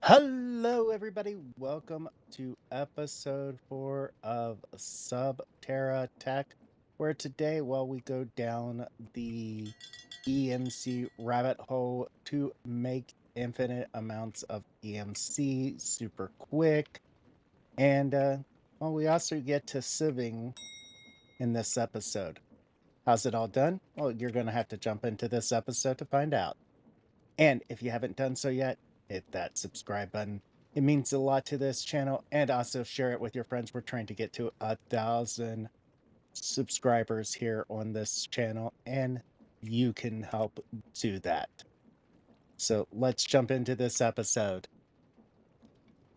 Hello, everybody. Welcome to episode 4 of SubTerra Tech, where today, we go down the EMC rabbit hole to make infinite amounts of EMC super quick. And, we also get to sieving in this episode. How's it all done? Well, you're going to have to jump into this episode to find out. And if you haven't done so yet, hit that subscribe button. It means a lot to this channel, and also share it with your friends. We're trying to get to 1,000 subscribers here on this channel, and you can help do that. So let's jump into this episode.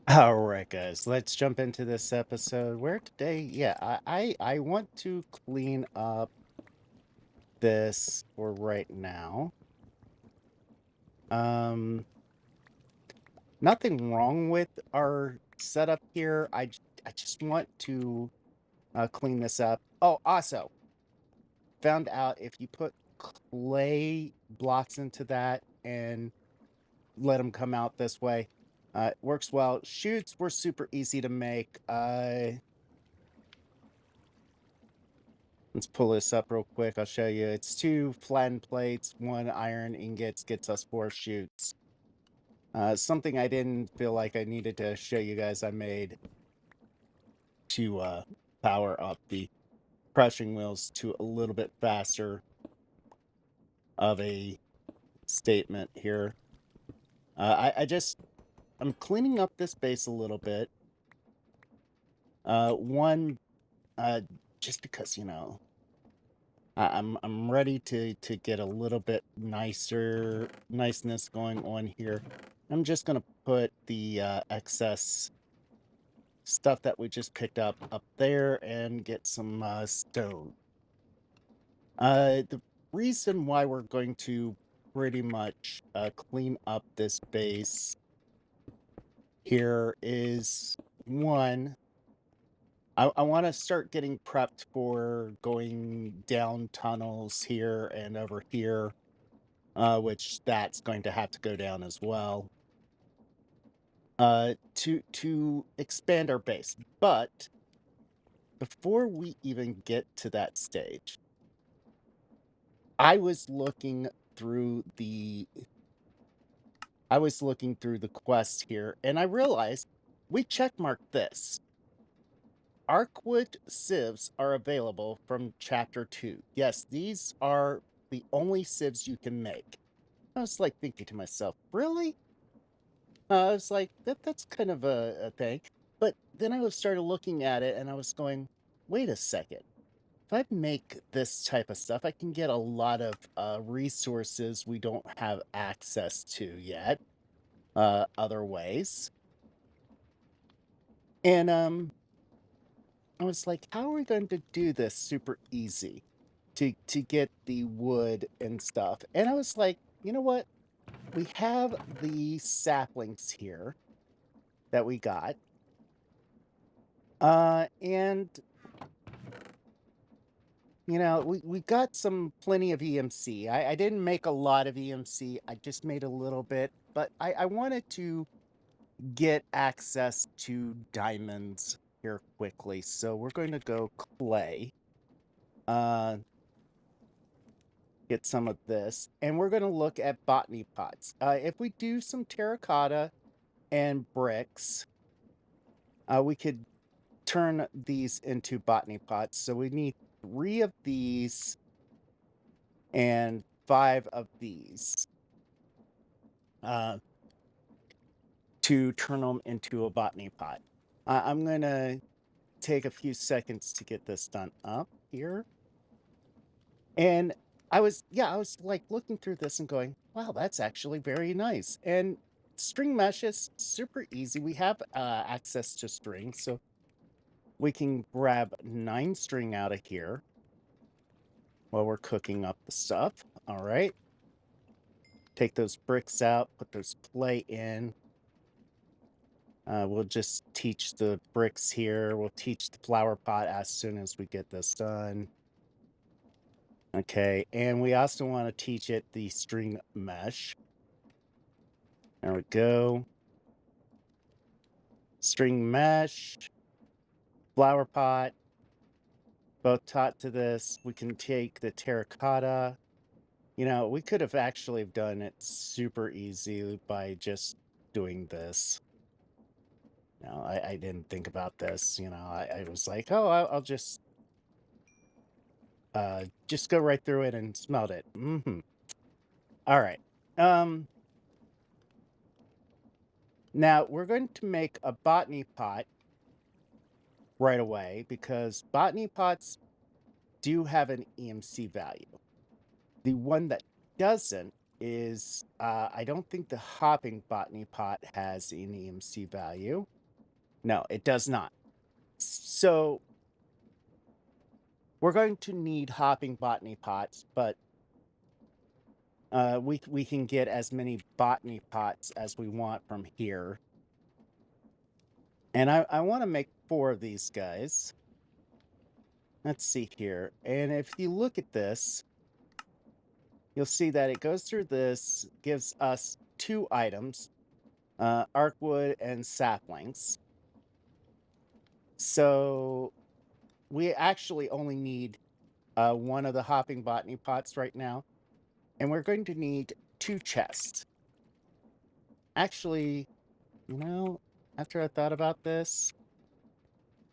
All right, guys, let's jump into this episode where today, I want to clean up this for right now. Nothing wrong with our setup here. I just want to clean this up. Oh, also found out if you put clay blocks into that and let them come out this way, it works well. Chutes were super easy to make. Let's pull this up real quick. I'll show you. It's 2 flattened plates, 1 iron ingots, gets us 4 chutes. Something I didn't feel like I needed to show you guys I made to power up the crushing wheels to a little bit faster of a statement here. I'm cleaning up this base a little bit. One, just because, I'm ready to get a little bit niceness going on here. I'm just gonna put the excess stuff that we just picked up there and get some stone. The reason why we're going to pretty much clean up this base here is, one, I want to start getting prepped for going down tunnels here and over here, which that's going to have to go down as well, to expand our base. But before we even get to that stage, I was looking through the quest here, and I realized we checkmarked this. Arcwood sieves are available from Chapter 2. Yes, these are the only sieves you can make. I was like thinking to myself, really? I was like, that's kind of a thing. But then I started looking at it and I was going, wait a second. If I make this type of stuff, I can get a lot of resources we don't have access to yet, other ways. And I was like, how are we going to do this super easy to get the wood and stuff? And I was like, you know what? We have the saplings here that we got. And we got plenty of EMC. I didn't make a lot of EMC. I just made a little bit, but I wanted to get access to diamonds here quickly. So we're going to go clay. Get some of this, and we're going to look at botany pots. If we do some terracotta and bricks, we could turn these into botany pots. So we need 3 of these and 5 of these to turn them into a botany pot. I'm going to take a few seconds to get this done up here. And I was like looking through this and going, wow, that's actually very nice. And string mesh is super easy. We have access to string, so we can grab 9 string out of here while we're cooking up the stuff. All right. Take those bricks out, put those clay in. We'll just teach the bricks here. We'll teach the flower pot as soon as we get this done. Okay, and we also want to teach it the string mesh. There we go. string mesh, flower pot, both taught to this. We can take the terracotta. You know, we could have actually done it super easy by just doing this. No, I didn't think about this. You know, I was like, oh, I'll just go right through it and smelt it. All right. Now we're going to make a botany pot right away because botany pots do have an EMC value. The one that doesn't is, I don't think the hopping botany pot has an EMC value. No, it does not. So we're going to need hopping botany pots, but we can get as many botany pots as we want from here. And I want to make 4 of these guys. Let's see here. And if you look at this, you'll see that it goes through this, gives us 2 items, arcwood and saplings. So we actually only need 1 of the hopping botany pots right now. And we're going to need 2 chests. Actually, you know, after I thought about this,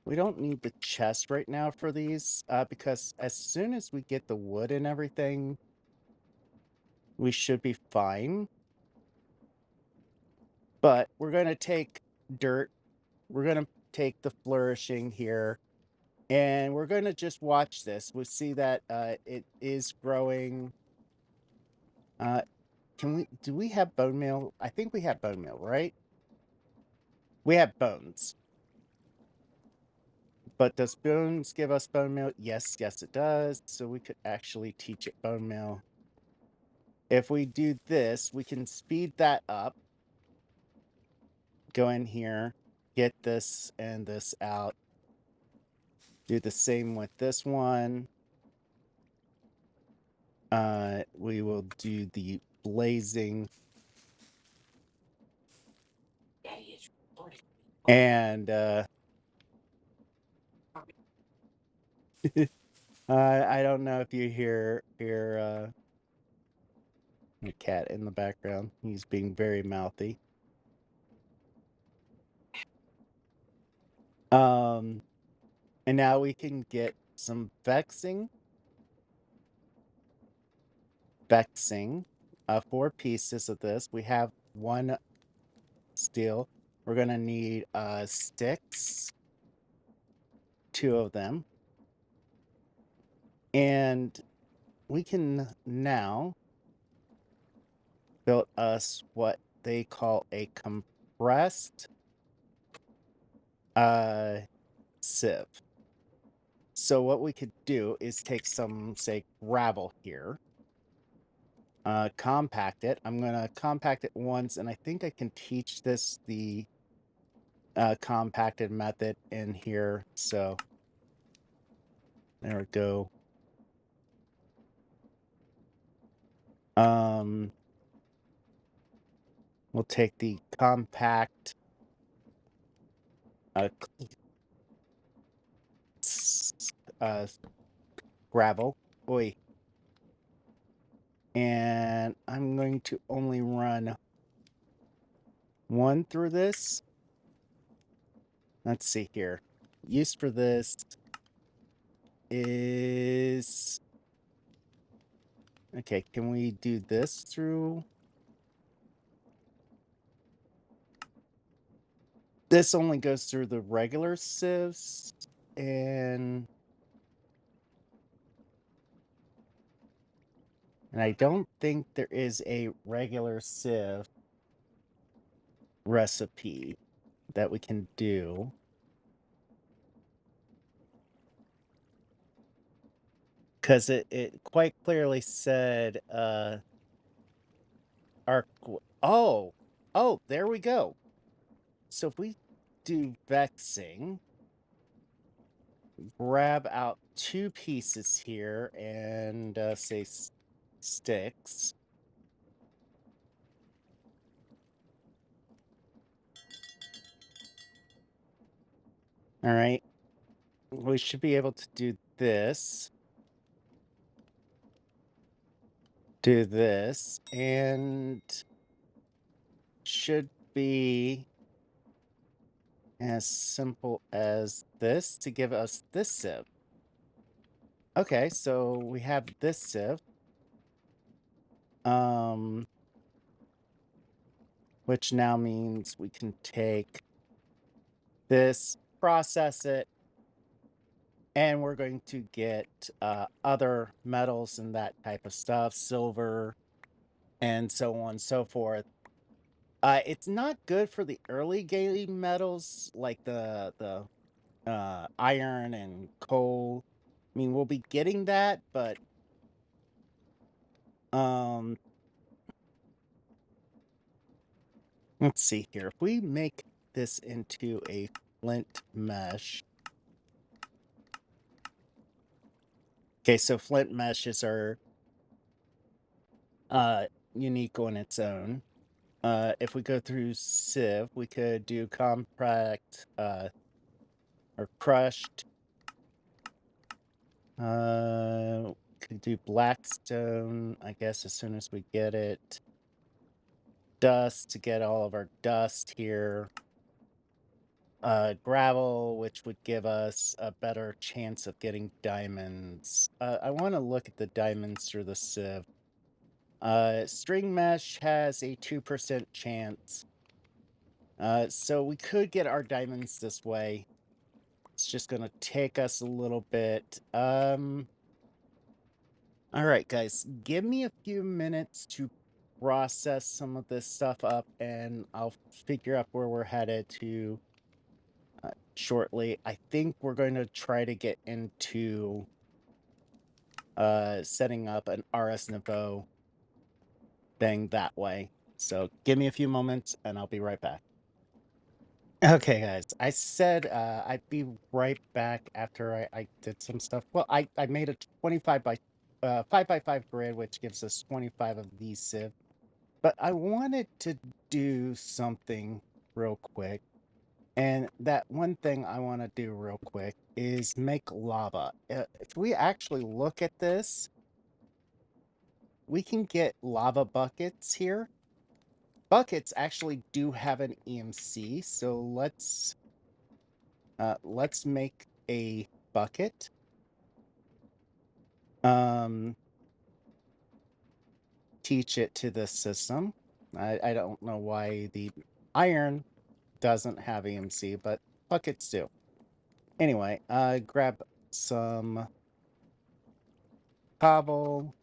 we don't need the chest right now for these, because as soon as we get the wood and everything, we should be fine. But we're going to take dirt. We're going to take the flourishing here. And we're going to just watch this. We'll see that it is growing. Do we have bone meal? I think we have bone meal, right? We have bones. But does bones give us bone meal? Yes, it does. So we could actually teach it bone meal. If we do this, we can speed that up. Go in here, get this and this out. Do the same with this one. We will do the blazing. And I don't know if you hear the cat in the background. He's being very mouthy. And now we can get some vexing. 4 pieces of this. We have 1 steel. We're gonna need sticks, 2 of them. And we can now build us what they call a compressed sieve. So what we could do is take some, say, gravel here, compact it. I'm gonna compact it once, and I think I can teach this the compacted method in here. So there we go. We'll take the compact gravel. Oi. And I'm going to only run 1 through this. Let's see here. Use for this is... Okay, can we do this through? This only goes through the regular sieves, and I don't think there is a regular sieve recipe that we can do. Because it quite clearly said, oh, there we go. So if we do vexing, grab out 2 pieces here and say sticks. All right. We should be able to do this. Do this. And should be as simple as this to give us this sieve. Okay, so we have this sieve. Which now means we can take this, process it, and we're going to get other metals and that type of stuff, silver, and so on and so forth. It's not good for the early game metals like the iron and coal. I mean, we'll be getting that, but let's see here. If we make this into a flint mesh. Okay, so flint meshes are unique on its own. If we go through sieve, we could do compact or crushed. Could do blackstone, I guess, as soon as we get it. Dust to get all of our dust here. Gravel, which would give us a better chance of getting diamonds. I want to look at the diamonds through the sieve. String mesh has a 2% chance. So we could get our diamonds this way. It's just going to take us a little bit. All right, guys, give me a few minutes to process some of this stuff up, and I'll figure out where we're headed to shortly. I think we're going to try to get into setting up an rsNevo thing that way. So give me a few moments, and I'll be right back. Okay, guys, I said I'd be right back after I did some stuff. Well, I made a 25 by 5 by 5 grid, which gives us 25 of these sieve. But I wanted to do something real quick. And that one thing I want to do real quick is make lava. If we actually look at this, we can get lava buckets here. Buckets actually do have an EMC, so let's make a bucket. Teach it to the system. I don't know why the iron doesn't have EMC, but buckets do. Anyway, grab some cobble,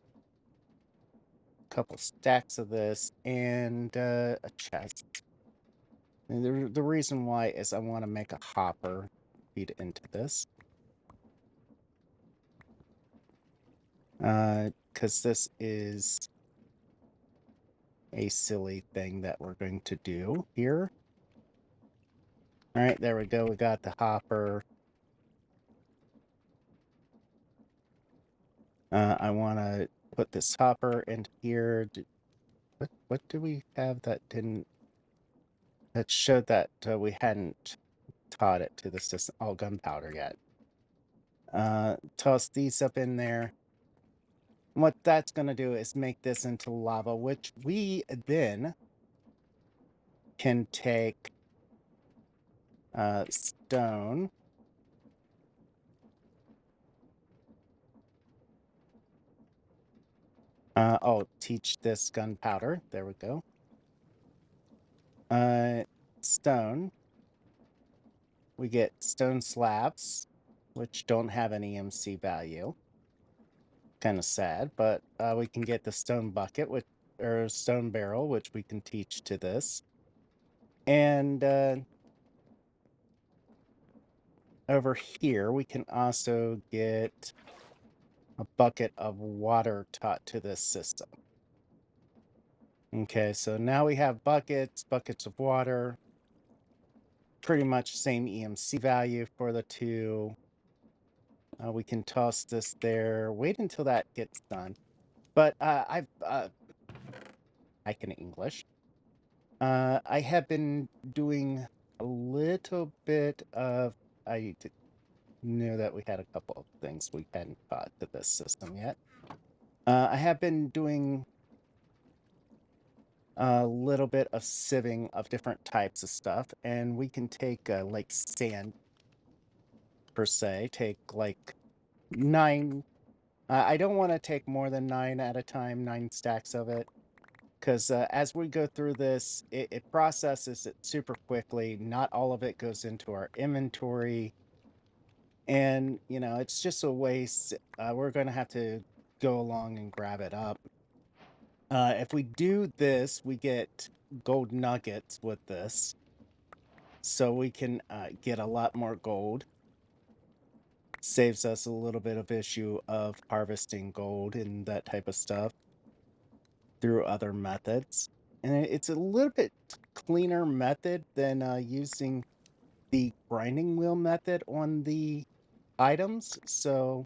a couple stacks of this, and a chest. And the reason why is I want to make a hopper feed into this. Because this is a silly thing that we're going to do here. All right, there we go. We got the hopper. I want to put this hopper in here. What do we have that didn't... That showed that we hadn't taught it to the system? Oh, gunpowder yet. Toss these up in there. And what that's going to do is make this into lava, which we then can take stone. Teach this gunpowder. There we go. Stone. We get stone slabs, which don't have an EMC value. Kind of sad, but we can get the stone bucket, or stone barrel, which we can teach to this. And over here, we can also get a bucket of water taught to this system. Okay, so now we have buckets of water. Pretty much same EMC value for the two. We can toss this there. Wait until that gets done. But I can English. I have been doing a little bit of knew that we had a couple of things we hadn't got to this system yet. I have been doing a little bit of sieving of different types of stuff, and we can take like sand per se, take like 9. I don't want to take more than 9 at a time, 9 stacks of it, because as we go through this, it processes it super quickly. Not all of it goes into our inventory, and you know, it's just a waste. We're going to have to go along and grab it up. If we do this, we get gold nuggets with this, so we can get a lot more gold. Saves us a little bit of issue of harvesting gold and that type of stuff through other methods. And it's a little bit cleaner method than using the grinding wheel method on the items. So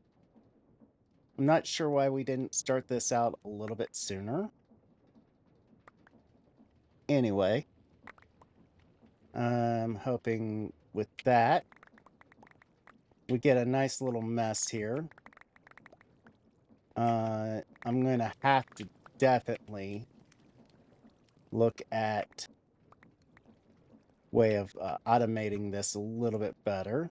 I'm not sure why we didn't start this out a little bit sooner. Anyway, I'm hoping with that we get a nice little mess here. I'm going to have to definitely look at way of automating this a little bit better.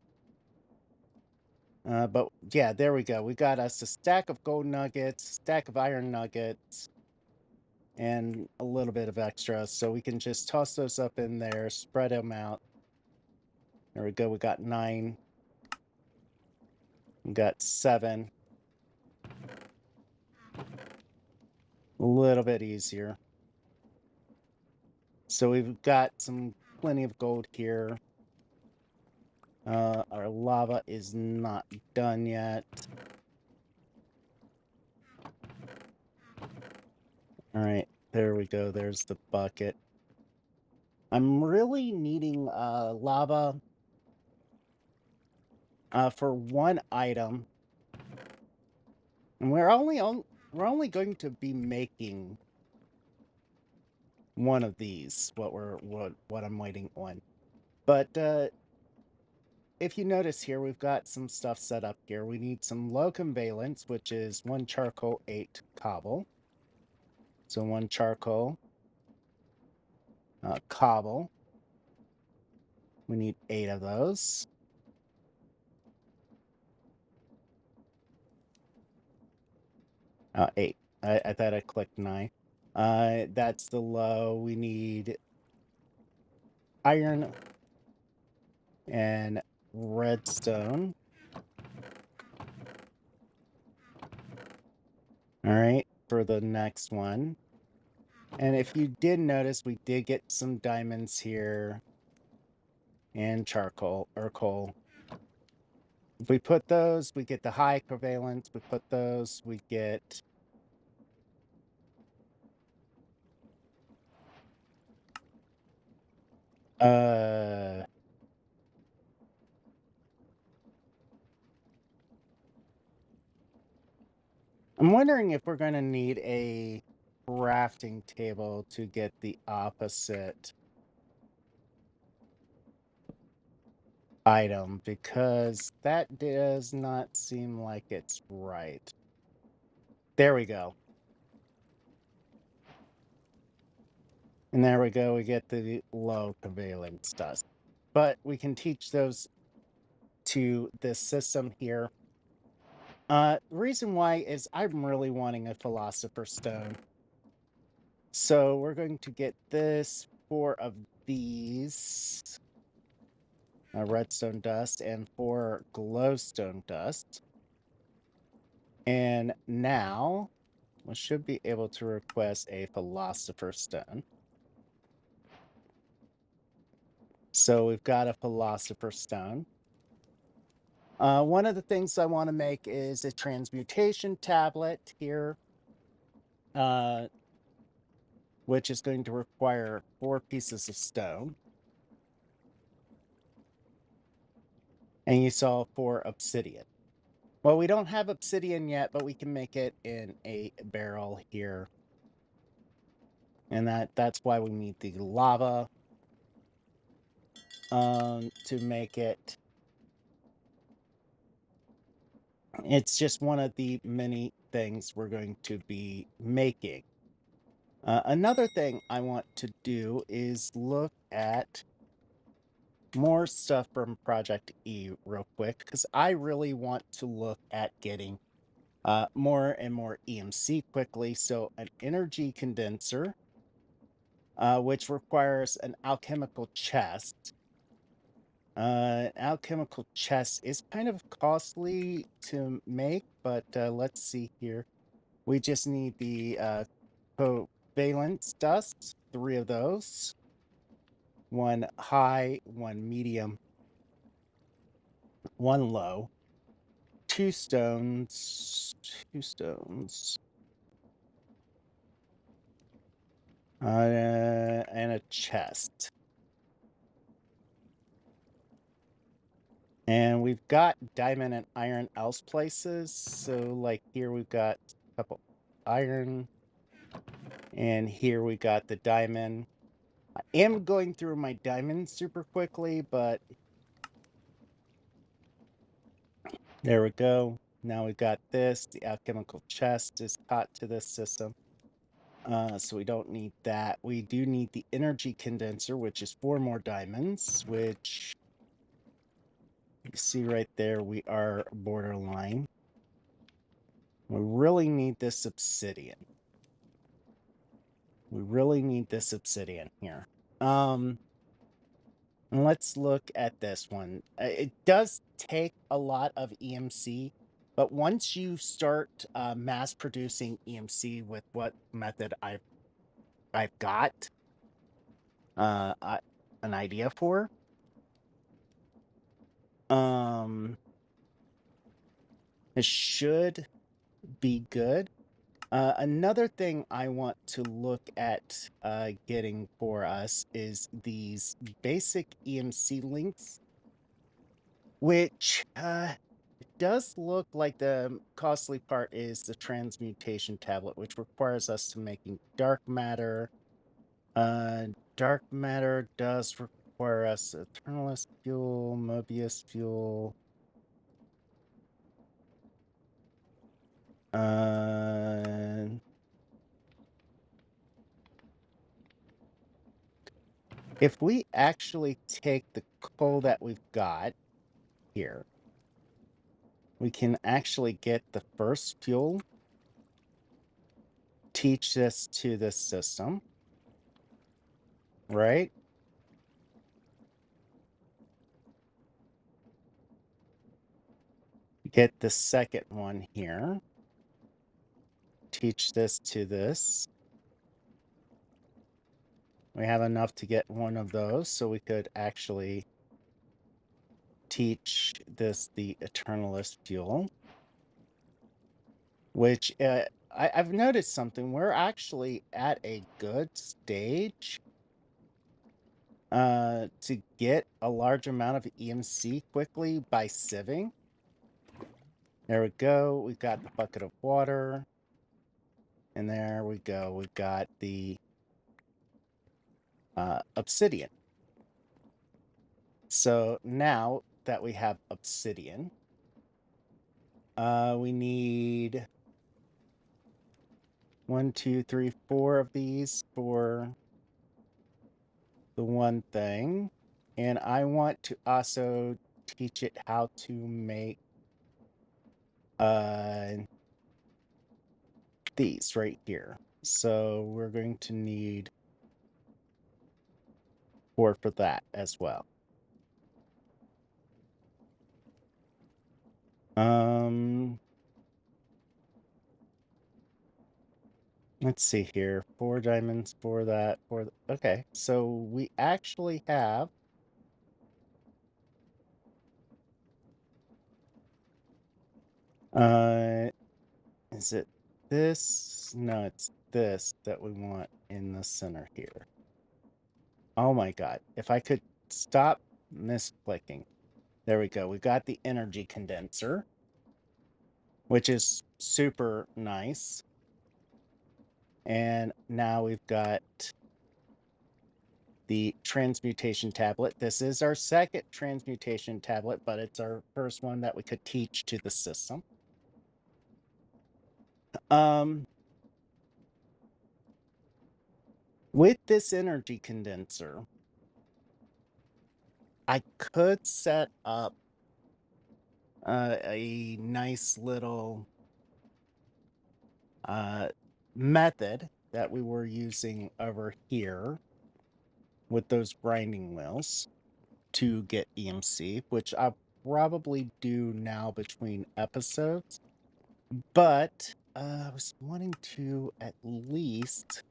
But yeah, there we go. We got us a stack of gold nuggets, a stack of iron nuggets, and a little bit of extra. So we can just toss those up in there, spread them out. There we go. We got 9. We got 7. A little bit easier. So we've got plenty of gold here. Our lava is not done yet. All right, there we go. There's the bucket. I'm really needing lava for one item, and we're only going to be making one of these. What I'm waiting on, but if you notice here, we've got some stuff set up here. We need some low convalence, which is 1 charcoal, 8 cobble. So 1 charcoal, cobble. We need 8 of those. Eight. I thought I clicked 9. That's the low. We need iron and redstone. All right, for the next one. And if you did notice, we did get some diamonds here and charcoal or coal. If we put those, we get the high covalence. We put those, we get I'm wondering if we're going to need a crafting table to get the opposite item, because that does not seem like it's right. There we go. And there we go. We get the low covalence dust. But we can teach those to this system here. The reason why is I'm really wanting a Philosopher's Stone. So we're going to get 4 of these redstone dust and 4 glowstone dust. And now we should be able to request a Philosopher's Stone. So we've got a Philosopher's Stone. One of the things I want to make is a transmutation tablet here, which is going to require 4 pieces of stone. And you saw 4 obsidian. Well, we don't have obsidian yet, but we can make it in a barrel here. And that's why we need the lava to make it. It's just one of the many things we're going to be making. Another thing I want to do is look at more stuff from Project E real quick, because I really want to look at getting more and more EMC quickly. So an energy condenser, which requires an alchemical chest. Alchemical chest is kind of costly to make, but let's see here. We just need the covalence dust, 3 of those. 1 high, 1 medium, 1 low. 2 stones. 2 stones. And a chest. And we've got diamond and iron else places. So like here we've got a couple iron. And here we got the diamond. I am going through my diamonds super quickly, but there we go. Now we've got this. The alchemical chest is caught to this system. So we don't need that. We do need the energy condenser, which is 4 more diamonds, which you see right there, we are borderline. We really need this obsidian. We really need this obsidian here. And let's look at this one. It does take a lot of EMC, but once you start mass producing EMC with what method I've got an idea for, it should be good. Another thing I want to look at getting for us is these basic EMC links, which does look like the costly part is the transmutation tablet, which requires us to making dark matter. Dark matter does require us 𝓷𝓸𝓾 fuel, Mobius fuel. If we actually take the coal that we've got here, we can actually get the first fuel, teach this to this system, right? Get the second one here, teach this to this. We have enough to get one of those, so we could actually teach this the 𝐷𝑝ernalist fuel, which I've noticed something. We're actually at a good stage to get a large amount of EMC quickly by sieving. There we go. We've got the bucket of water. And there we go. We've got the obsidian. So now that we have obsidian, we need 1, 2, 3, 4 of these for the one thing. And I want to also teach it how to make these right here. So we're going to need 4 for that as well. Let's see here. 4 diamonds for that. Okay, so we actually have is it this? No, it's this that we want in the center here. Oh my god. If I could stop misclicking. There we go. We got the energy condenser, which is super nice. And now we've got the transmutation tablet. This is our second transmutation tablet, but it's our first one that we could teach to the system. With this energy condenser, I could set up a nice little method that we were using over here with those grinding wheels to get EMC, which I'll probably do now between episodes. But I was wanting to at least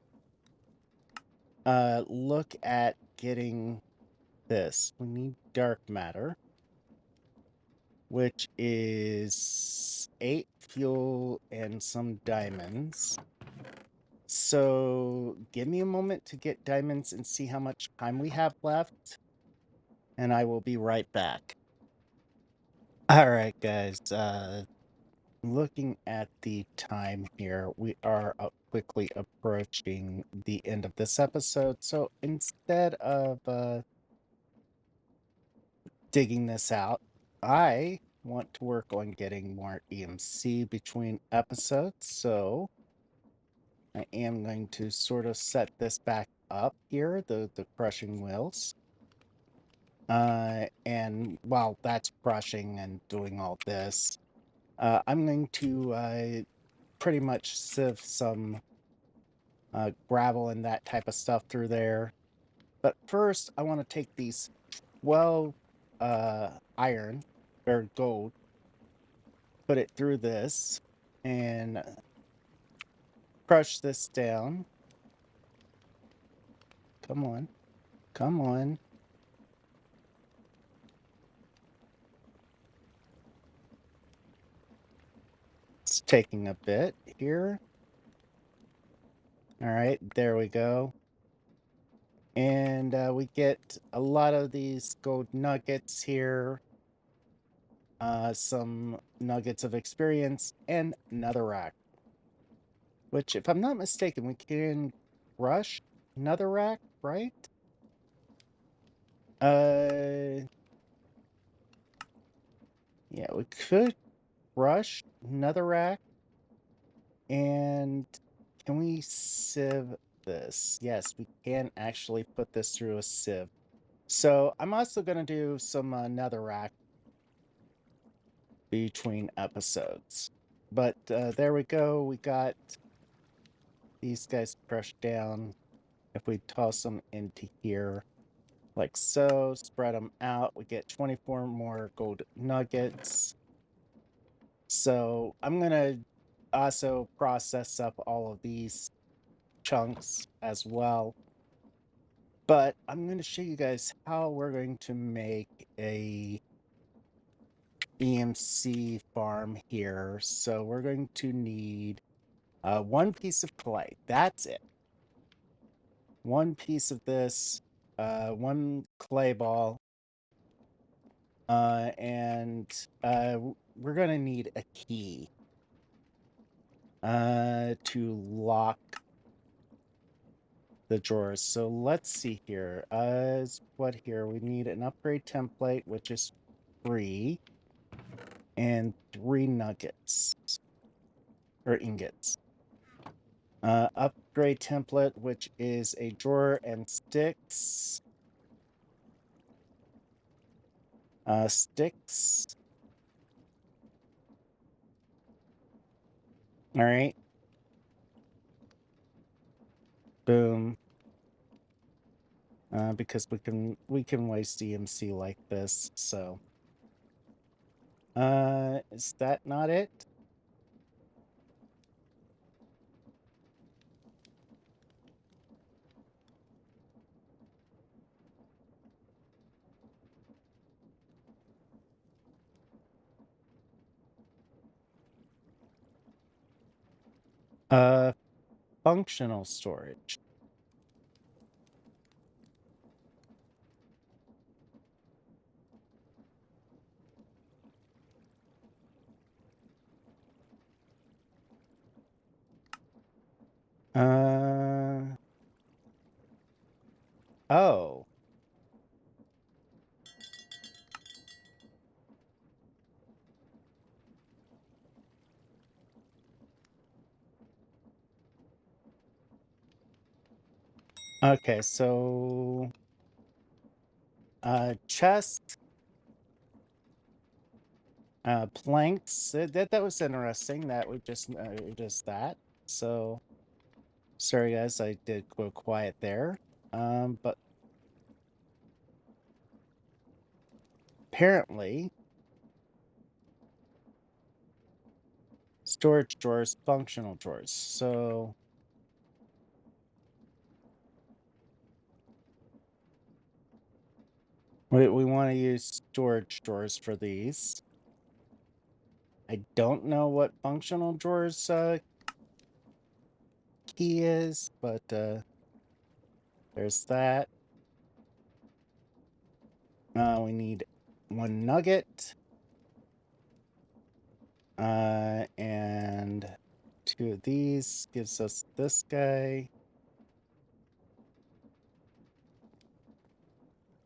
look at getting this. We need dark matter, which is 8 fuel and some diamonds. So give me a moment to get diamonds and see how much time we have left, and I will be right back. All right, guys. Looking at the time here, we are quickly approaching the end of this episode. So instead of digging this out, I want to work on getting more EMC between episodes. So I am going to sort of set this back up here, the crushing wheels. And while that's crushing and doing all this, I'm going to pretty much sieve some gravel and that type of stuff through there. But first, I want to take these 12 iron or gold, put it through this, and crush this down. Come on. Come on. It's taking a bit here. All right, there we go. And we get a lot of these gold nuggets here. Some nuggets of experience and 𝘓𝑚, which, if I'm not mistaken, we can rush 𝘓𝑚, right? Yeah, we could rush 𝘓𝑚. And can we sieve this? Yes, we can actually put this through a sieve. So I'm also going to do some 𝘓𝑚 between episodes. But there we go. We got these guys crushed down. If we toss them into here like so, spread them out, we get 24 more gold nuggets. So I'm going to also process up all of these chunks as well. But I'm going to show you guys how we're going to make a EMC farm here. So we're going to need one piece of clay. That's it. One piece of this, one clay ball, and we're going to need a key to lock the drawers. So let's see here. What here? We need an upgrade template, which is free, and 3 nuggets or ingots. Upgrade template, which is a drawer and sticks. Sticks. All right. Boom. Because we can waste EMC like this. So, is that not it? Functional storage. Oh. Okay, so chest, planks. That was interesting. That we just that. So sorry guys, I did go quiet there. But apparently storage drawers, functional drawers. So we want to use storage drawers for these. I don't know what functional drawers key is, but there's that. We need 1 nugget. And 2 of these gives us this guy.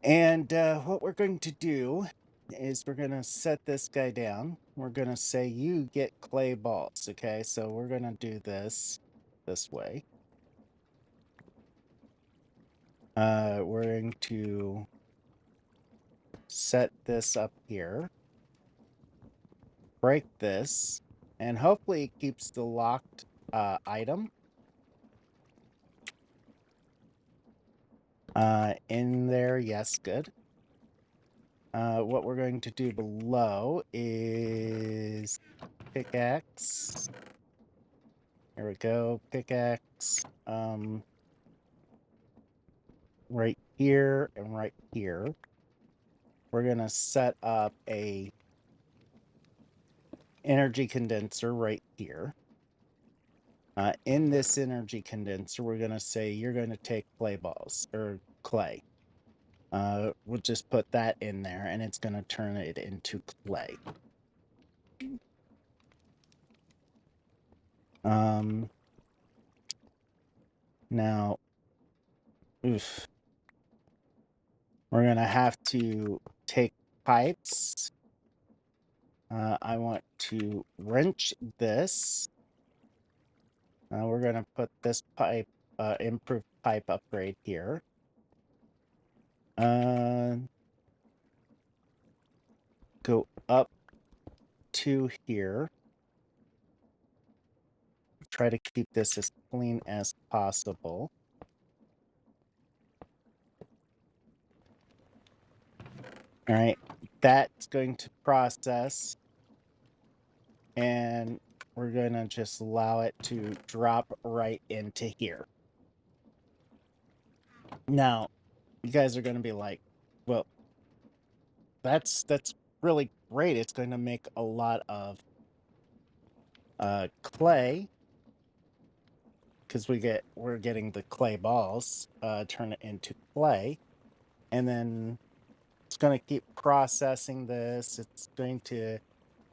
And what we're going to do is we're going to set this guy down. We're going to say you get clay balls, okay? So we're going to do this way. We're going to set this up here. Break this. And hopefully it keeps the locked item in there. Yes, good. What we're going to do below is pickaxe. Here we go, pickaxe. Right here and right here. We're gonna set up a energy condenser right here. In this energy condenser, we're gonna say you're gonna take clay balls or clay. We'll just put that in there and it's gonna turn it into clay. Now, oof. We're gonna have to take pipes. I want to wrench this. We're gonna put this pipe, improved pipe upgrade here. Go up to here. Try to keep this as clean as possible. All right, that's going to process, and we're gonna just allow it to drop right into here. Now, you guys are gonna be like, well, that's really great. It's going to make a lot of clay, because we're getting the clay balls, turn it into clay, and then it's going to keep processing this. It's going to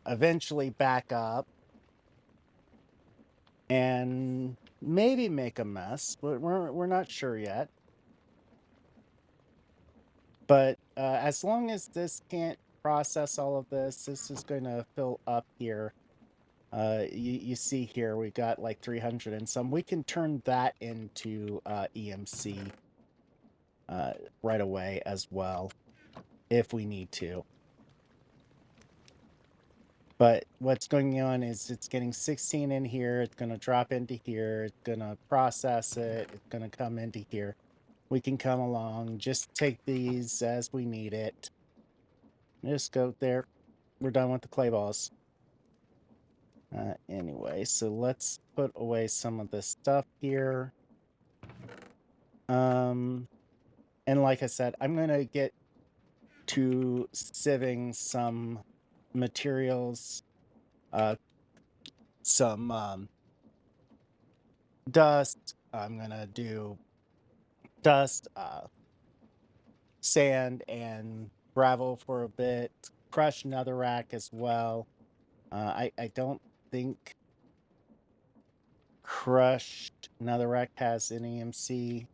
eventually back up and maybe make a mess, but we're not sure yet. But as long as this can't process all of this, this is going to fill up here. You see here we got like 300 and some. We can turn that into EMC right away as well if we need to. But what's going on is it's getting 16 in here. It's going to drop into here. It's going to process it. It's going to come into here. We can come along, just take these as we need it. Just go there. We're done with the clay balls. Anyway, so let's put away some of this stuff here. And like I said, I'm gonna get to sieving some materials, some dust. I'm gonna do dust, sand, and gravel for a bit. Crush netherrack as well. I don't think crushed netherrack has an EMC.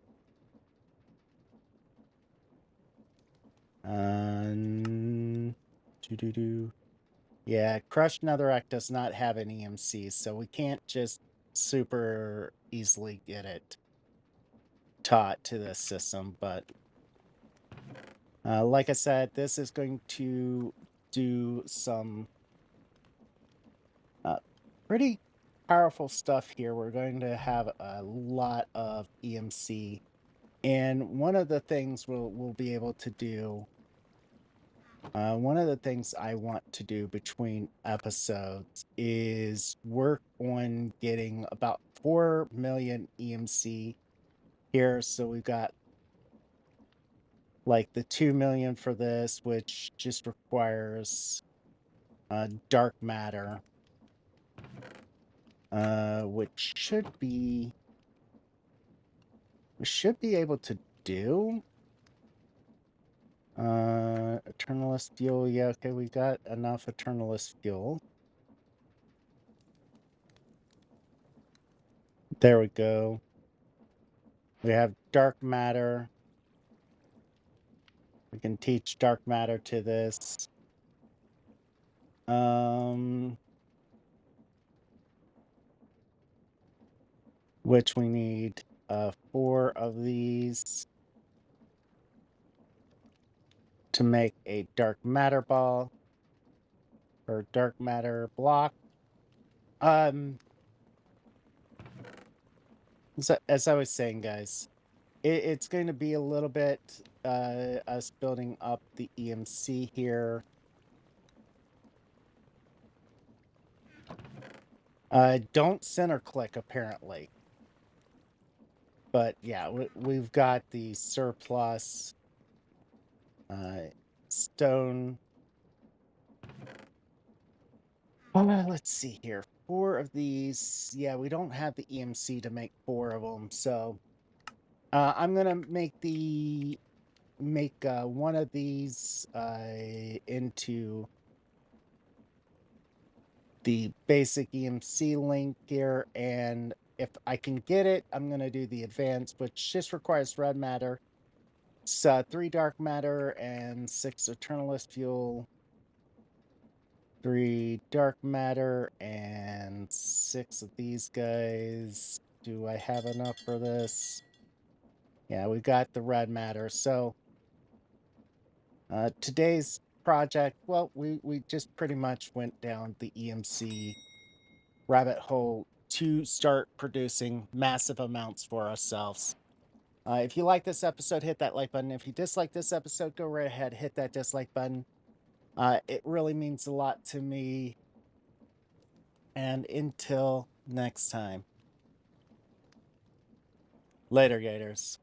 Yeah, crushed netherrack does not have an EMC, so we can't just super easily get it taught to this system. But like I said, this is going to do some pretty powerful stuff here. We're going to have a lot of EMC. And one of the things we'll be able to do, one of the things I want to do between episodes is work on getting about 4 million EMC here. So we've got like the 2 million for this, which just requires dark matter, which we should be able to do. 𝑓𝐷𝑪𝑎 fuel, yeah, okay, we got enough 𝑓𝐷𝑪𝑎 fuel. There we go. We have dark matter. We can teach dark matter to this. Which we need 4 of these to make a dark matter ball or dark matter block. So, as I was saying, guys, it's going to be a little bit us building up the EMC here. Don't center click, apparently. But yeah, we've got the surplus stone. Let's see here. 4 of these. Yeah, we don't have the EMC to make 4 of them. So I'm going to make one of these into the basic EMC link here, and if I can get it, I'm going to do the advanced, which just requires red matter. It's 3 dark matter and 6 𝑓𝐷𝑪𝑎 fuel, 3 dark matter and 6 of these guys. Do I have enough for this? Yeah, we got the red matter. So today's project, well, we just pretty much went down the EMC rabbit hole to start producing massive amounts for ourselves. If you like this episode, hit that like button. If you dislike this episode, go right ahead, hit that dislike button. It really means a lot to me. And until next time, later, Gators.